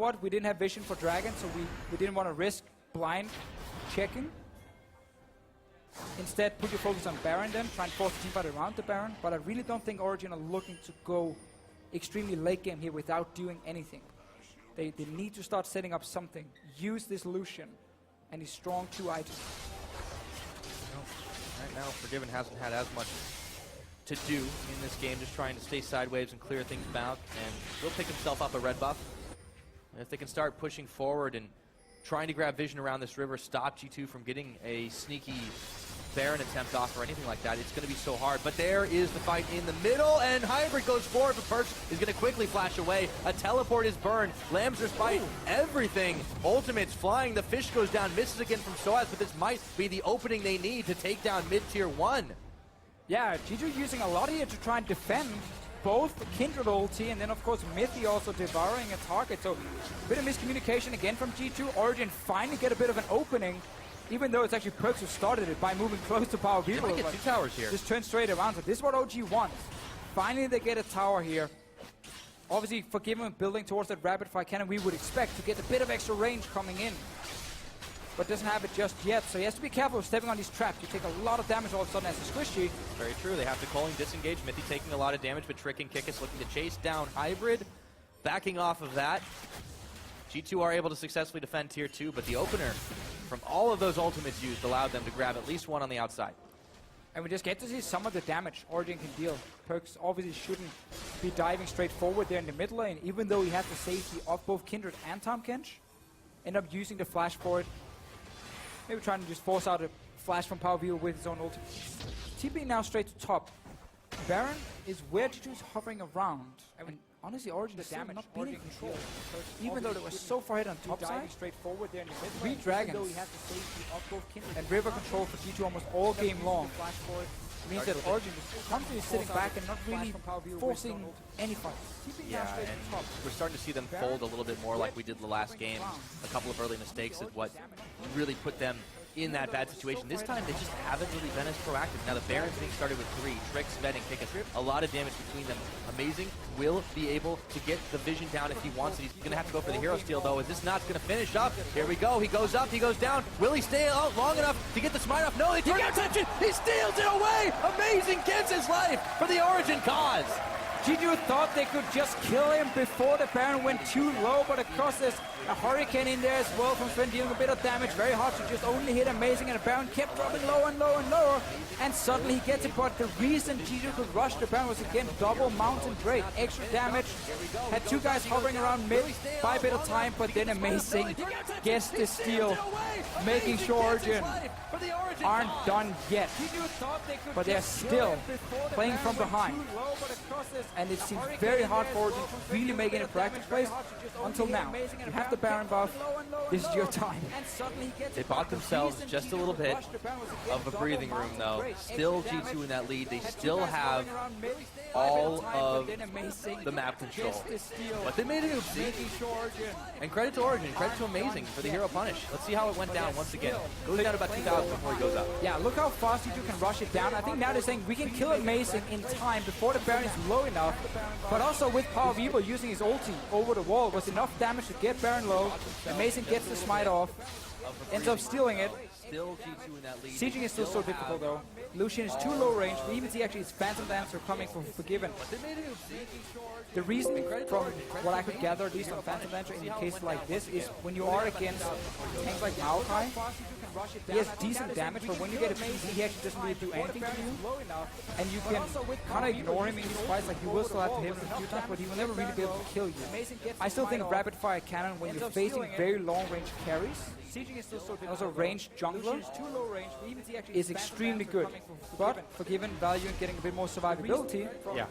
what? We didn't have vision for Dragon, so we didn't want to risk blind checking. Instead, put your focus on Baron then, try and force the teamfight around the Baron. But I really don't think Origin are looking to go extremely late game here without doing anything. They need to start setting up something. Use this Lucian and his strong 2 items. Right now, Forgiven hasn't had as much to do in this game, just trying to stay sideways and clear things out, and will pick himself up a red buff. And if they can start pushing forward and trying to grab vision around this river, stop G2 from getting a sneaky Baron attempt off or anything like that, it's going to be so hard. But there is the fight in the middle, and Hybrid goes forward, but Perks is going to quickly flash away. A teleport is burned. Lambs respite everything. Ultimate's flying. The fish goes down, misses again from Soaz, but this might be the opening they need to take down mid-tier 1. Yeah, G2 using a lot here to try and defend both Kindred ulti and then of course Mithy also devouring a target. So a bit of miscommunication again from G2. Origin finally get a bit of an opening, even though it's actually Perks who started it by moving close to Power Vivo. They might get 2 towers here. Just turn straight around. So this is what OG wants. Finally they get a tower here. Obviously Forgiven building towards that rapid fire cannon, we would expect to get a bit of extra range coming in. But doesn't have it just yet, so he has to be careful of stepping on these traps. You take a lot of damage all of a sudden as a squishy. Very true. They have to calling disengage. Mithy taking a lot of damage, but Trick and Kickus looking to chase down Hybrid. Backing off of that. G2 are able to successfully defend tier 2, but the opener from all of those ultimates used allowed them to grab at least one on the outside. And we just get to see some of the damage Origin can deal. Perks obviously shouldn't be diving straight forward there in the mid lane, even though he has the safety of both Kindred and Tahm Kench. End up using the flash for it. Maybe trying to just force out a flash from Power Vivo with his own ulti. TPing now straight to top. Baron is where G2 is hovering around. I mean, honestly, Origin is still not being in control. Even though they were so far ahead on top side, straight forward there in the mid 3 dragons and river control for G2 almost all game long. Means that Origin is constantly sitting back and not really forcing any fights. Yeah, and we're starting to see them fold a little bit more like we did the last game. A couple of early mistakes is what really put them in that bad situation. This time, they just haven't really been as proactive. Now, the Baron's being started with 3. Trick, Sven, and Kickus. A lot of damage between them. Amazing. Will be able to get the vision down if he wants it. He's going to have to go for the hero steal, though. Is this not going to finish up? Here we go. He goes up. He goes down. Will he stay out long enough to get the smite off? No, they turn attention. He steals it away. Amazing. Gets his life for the Origin cause. G2 thought they could just kill him before the Baron went too low, but of course there's a Hurricane in there as well from Sven dealing a bit of damage. Very hard to just only hit Amazing, and the Baron kept dropping lower and lower and lower, and suddenly he gets it. But the reason G2 could rush the Baron was again double mountain break. Extra damage, had 2 guys hovering around mid, buy a bit of time, but then Amazing gets the steal, making sure Origin aren't done yet, but they're still playing from behind. And it seems very hard for Origin to really make any practice plays until now. You have the Baron buff, this is your time. They bought themselves just a little bit of a breathing room though. Still G2 in that lead, they still have all of the map control. But they made it oopsie. And credit to Origin, credit to Amazing for the hero punish. Let's see how it went down once again. Goes down to about 2,000 before he goes up. Yeah, look how fast G2 can rush it down. I think now they're saying we can kill Amazing in time before the Baron is low enough. But also with Power Vivo using his ulti over the wall was enough damage to get Baron low. Amazing gets the smite off, ends up stealing it. Still G2 in that lead. Sieging is still so difficult though. Lucian is too low range. We even see actually his Phantom Dancer coming from Forgiven. The reason, from what I could gather at least on Phantom Dancer in a case like this, is when you are against tanks like Maokai, he has decent damage, but when you get a PC, he actually doesn't really do anything to you. And you can kind of ignore him in these fights, like you will still have to hit him a few times, but he will never really be able to kill you. I still think Rapid Fire Cannon, when you're facing very long range carries, and also ranged jungler, is extremely good. But Forgiven value in getting a bit more survivability. Yeah.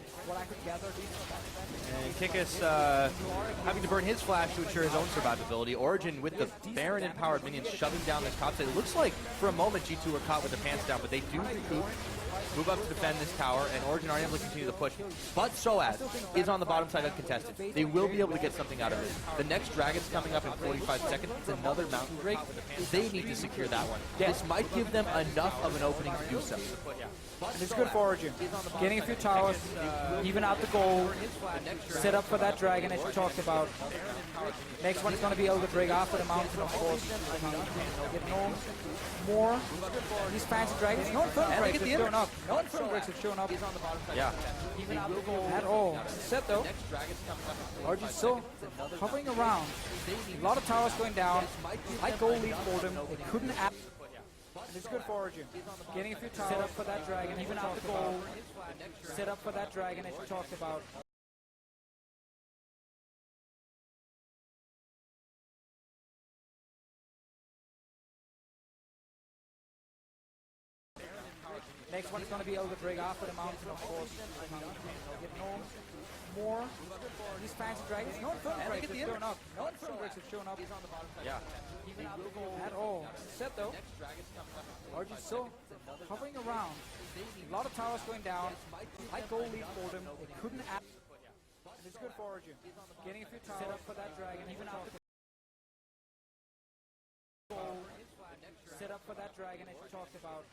And Kickus having to burn his flash to ensure his own survivability. Origin with the Baron empowered minions shoving down this top side. It looks like for a moment G2 were caught with their pants down, but they do recoup move up to defend this tower, and Origin aren't able to continue the push. But Soaz is on the bottom side uncontested. They will be able to get something out of it. The next Dragon's coming up in 45 seconds. It's another Mountain Drake. They need to secure that one. This might give them enough of an opening to do so. It's good for Origin. Getting a few towers, even out the goal, set up for that dragon as you talked about. Next one is going to be Elder Drake after the mountain, of course. Get no more these fancy dragons. No Infernal Drakes have shown up. No Infernal Drakes have shown up. Yeah. Even out the goal at all. Set though. Origin still hovering around. A lot of towers going down. High goal lead for them. They couldn't add. It's good for Origin. Getting a few towers. Set up for that dragon. Even out the goal. Set up for that dragon as you talked about. Next one is going to be Elder Drake after the mountain, of course. Get no more these fancy dragons. No Infernal Drakes have shown up. No Infernal Drakes have shown up. Yeah. Even out the goal at all. Set though. Origin still hovering around. A lot of towers going down. High goal lead for them. They couldn't add. It's good for Origin. Getting a few towers. Set up for that dragon. Even out the goal. Set up for that dragon as you talked about.